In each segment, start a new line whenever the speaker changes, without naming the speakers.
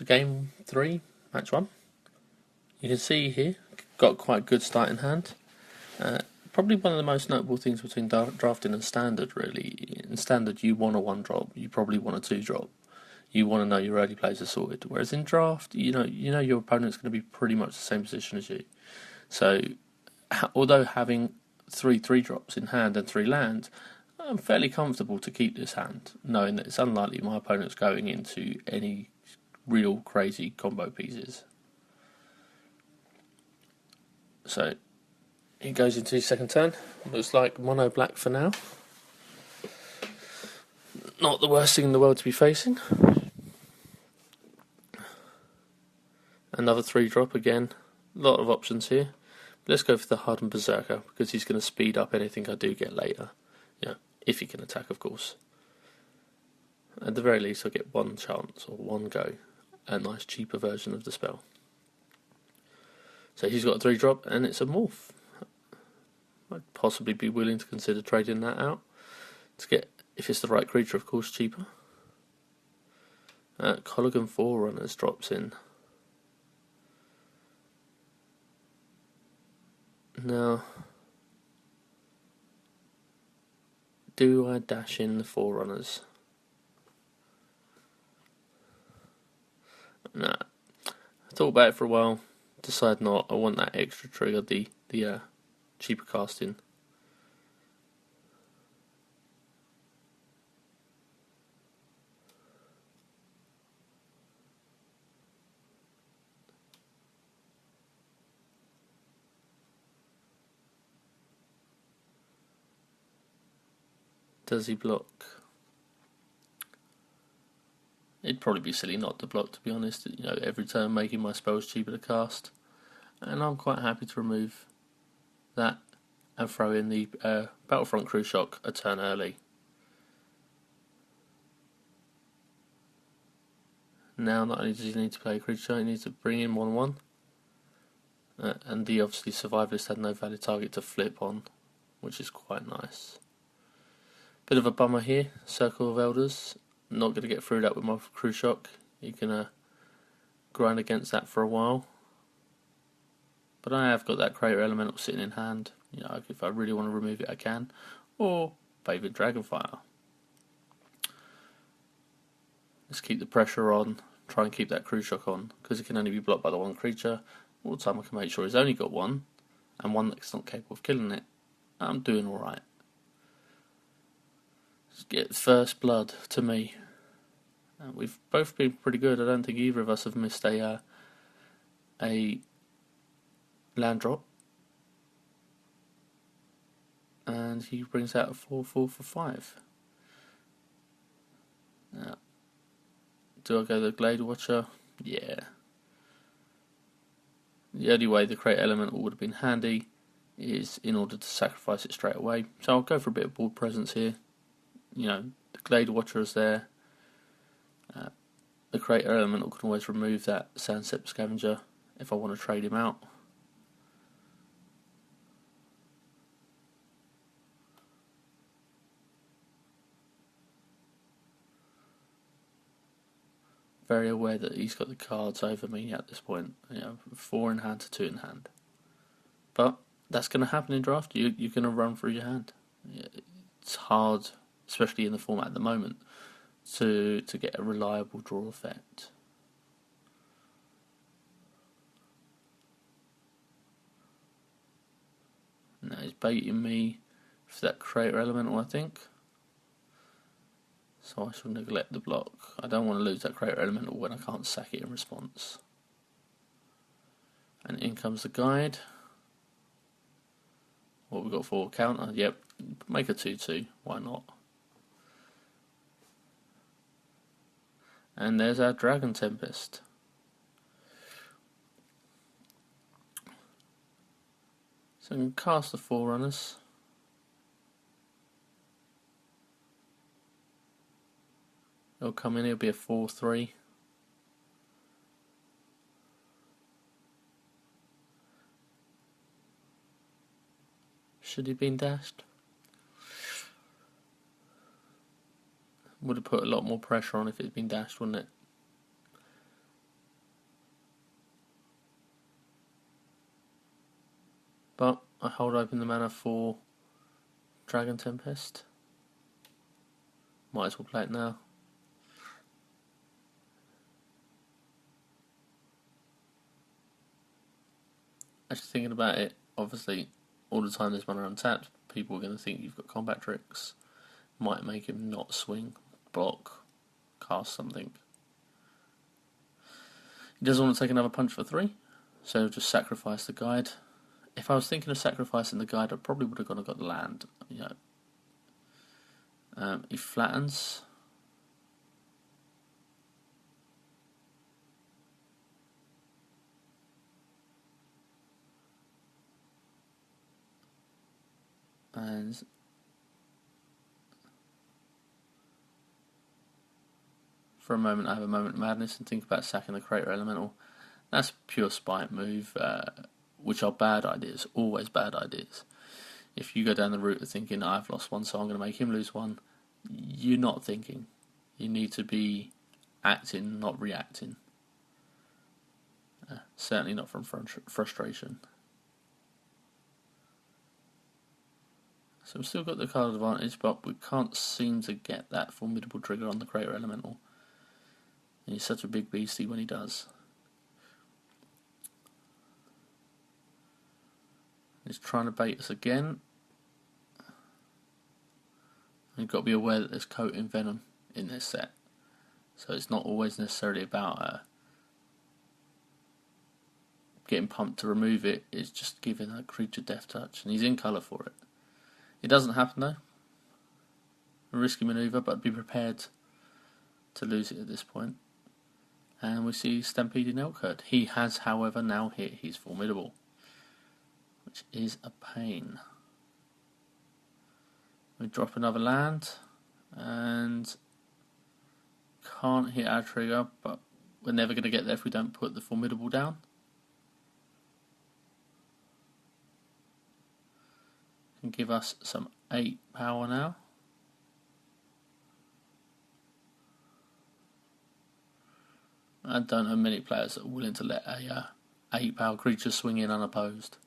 to game 3, match 1. You can see here, got quite a good start in hand. Probably one of the most notable things between drafting and standard, really. In standard, you want a 1 drop, you probably want a 2 drop. You want to know your early plays are sorted. Whereas in draft, you know your opponent's going to be pretty much the same position as you. So, although having 3 drops in hand and 3 lands, I'm fairly comfortable to keep this hand, knowing that it's unlikely my opponent's going into any real crazy combo pieces. So, he goes into his second turn. Looks like mono black for now. Not the worst thing in the world to be facing. Another 3 drop again. A lot of options here. But let's go for the Hardened Berserker, because he's going to speed up anything I do get later. If he can attack, of course. At the very least, I'll get 1 chance, or 1 go. A nice cheaper version of the spell. So he's got a 3 drop, and it's a morph. I'd possibly be willing to consider trading that out. To get, if it's the right creature, of course, cheaper. Colligan Forerunners drops in. Now, do I dash in the Forerunners? Nah. I thought about it for a while. Decide not. I want that extra trigger, the cheaper casting. Does he block? It'd probably be silly not to block, to be honest. Every turn making my spells cheaper to cast. And I'm quite happy to remove that and throw in the Battlefront Crew Shock a turn early. Now not only does he need to play a creature, he needs to bring in 1/1. And the obviously Survivalist had no valid target to flip on, which is quite nice. Bit of a bummer here, Circle of Elders. Not going to get through that with my Crew Shock. You're going to grind against that for a while. But I have got that Crater Elemental sitting in hand. If I really want to remove it, I can. Or Favoured Dragonfire. Let's keep the pressure on. Try and keep that Crew Shock on. Because it can only be blocked by the 1 creature. All the time I can make sure he's only got 1. And 1 that's not capable of killing it. I'm doing alright. Let's get first blood to me. We've both been pretty good. I don't think either of us have missed a land drop. And he brings out a 4/4 for 5. Now, do I go the Glade Watcher? Yeah. The only way the Crate Elemental would have been handy is in order to sacrifice it straight away. So I'll go for a bit of board presence here. The Glade Watcher is there. The Crater Elemental can always remove that Sandstep Scavenger if I want to trade him out. Very aware that he's got the cards over me at this point. 4 in hand to 2 in hand. But that's going to happen in draft. You're going to run through your hand. It's hard, especially in the format at the moment, to get a reliable draw effect. Now he's baiting me for that Crater Elemental, I think. So I shall neglect the block. I don't want to lose that Crater Elemental when I can't sack it in response. And in comes the guide. What we got for counter? Yep, make a 2/2. Why not? And there's our Dragon Tempest. So I can cast the Forerunners. It'll come in, it'll be a 4/3. Should he have been dashed? Would have put a lot more pressure on if it had been dashed, wouldn't it? But I hold open the mana for Dragon Tempest. Might as well play it now. Actually thinking about it, obviously all the time there's mana untapped, people are going to think you've got combat tricks. Might make him not swing, block, cast something. He doesn't want to take another punch for 3, so just sacrifice the guide. If I was thinking of sacrificing the guide, I probably would have gone and got the land. He flattens. And for a moment I have a moment of madness and think about sacking the Crater Elemental. That's a pure spite move, which are bad ideas, always bad ideas. If you go down the route of thinking, I've lost one so I'm going to make him lose one, you're not thinking. You need to be acting, not reacting. Certainly not from frustration. So we've still got the card advantage, but we can't seem to get that formidable trigger on the Crater Elemental. And he's such a big beastie when he does. He's trying to bait us again. You've got to be aware that there's coating venom in this set. So it's not always necessarily about getting pumped to remove it. It's just giving a creature death touch. And he's in colour for it. It doesn't happen though. A risky manoeuvre, but be prepared to lose it at this point. And we see Stampeding Elkherd. He has, however, now hit his formidable, which is a pain. We drop another land and can't hit our trigger, but we're never going to get there if we don't put the formidable down. Can give us some 8 power now. I don't know many players that are willing to let a 8 power creature swing in unopposed.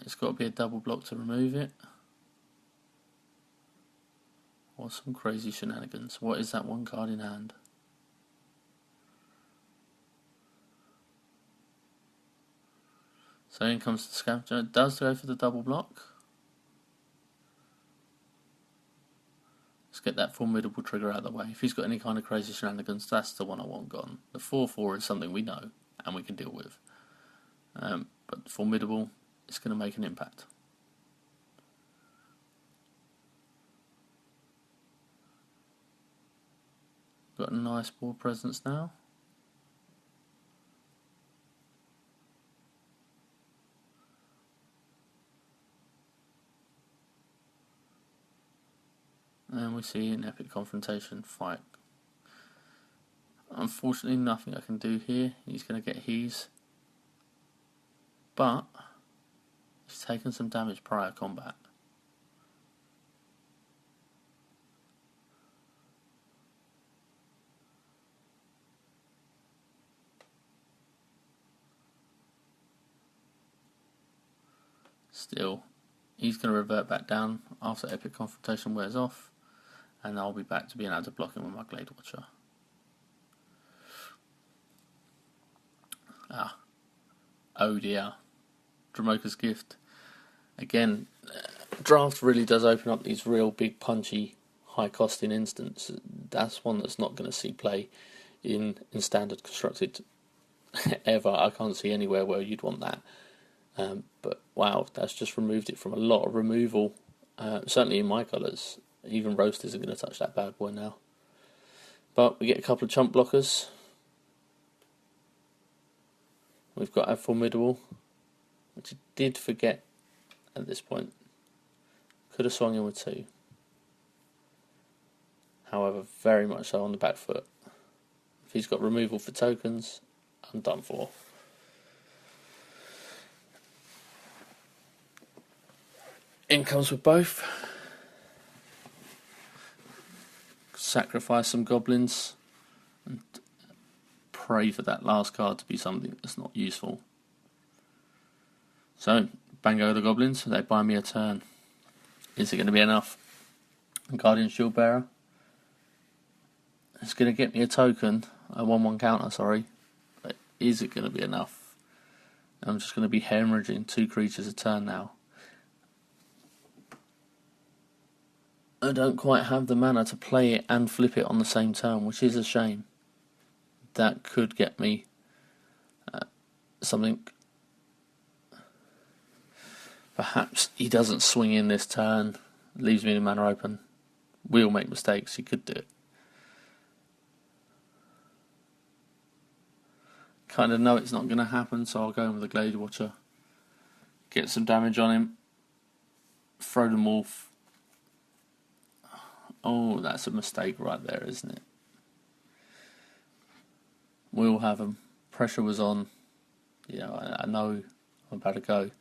It's got to be a double block to remove it. Or some crazy shenanigans. What is that one card in hand? So in comes the Scavenger. It does go for the double block. Let's get that formidable trigger out of the way. If he's got any kind of crazy shenanigans, that's the one I want gone. The 4/4 is something we know and we can deal with. But formidable is going to make an impact. Got a nice board presence now. And we see an epic confrontation fight. Unfortunately, nothing I can do here. He's going to get his. But he's taken some damage prior combat. Still, he's going to revert back down after epic confrontation wears off, and I'll be back to being able to block him with my Glade Watcher. Oh dear. Dramoka's Gift. Again, draft really does open up these real big punchy high costing instants. That's one that's not going to see play in standard constructed ever. I can't see anywhere where you'd want that. But wow, that's just removed it from a lot of removal. Certainly in my colours. Even Roast isn't going to touch that bad boy now. But we get a couple of chump blockers. We've got our Formidable, which I did forget at this point. Could have swung in with 2. However, very much so on the back foot. If he's got removal for tokens, I'm done for. In comes with both. sacrifice some goblins and pray for that last card to be something that's not useful. So, bang go the goblins, they buy me a turn. Is it going to be enough? Guardian Shield Bearer. It's going to get me a token, a 1/1 counter, sorry. But is it going to be enough? I'm just going to be hemorrhaging 2 creatures a turn now. I don't quite have the mana to play it and flip it on the same turn, which is a shame. That could get me something. Perhaps he doesn't swing in this turn, leaves me the mana open. We'll make mistakes, he could do it. Kind of know it's not going to happen, so I'll go in with the Glade Watcher. Get some damage on him. Throw the Morph. Oh, that's a mistake right there, isn't it? We'll have him. Pressure was on. Yeah, I know I'm about to go.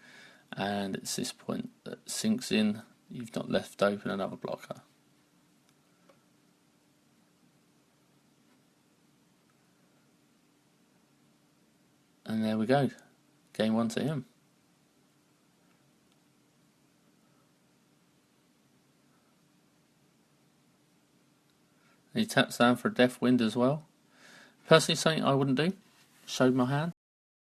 And it's this point that sinks in. You've not left open another blocker. And there we go. Game 1 to him. And he taps down for a Death Wind as well. Personally, something I wouldn't do. Showed my hand.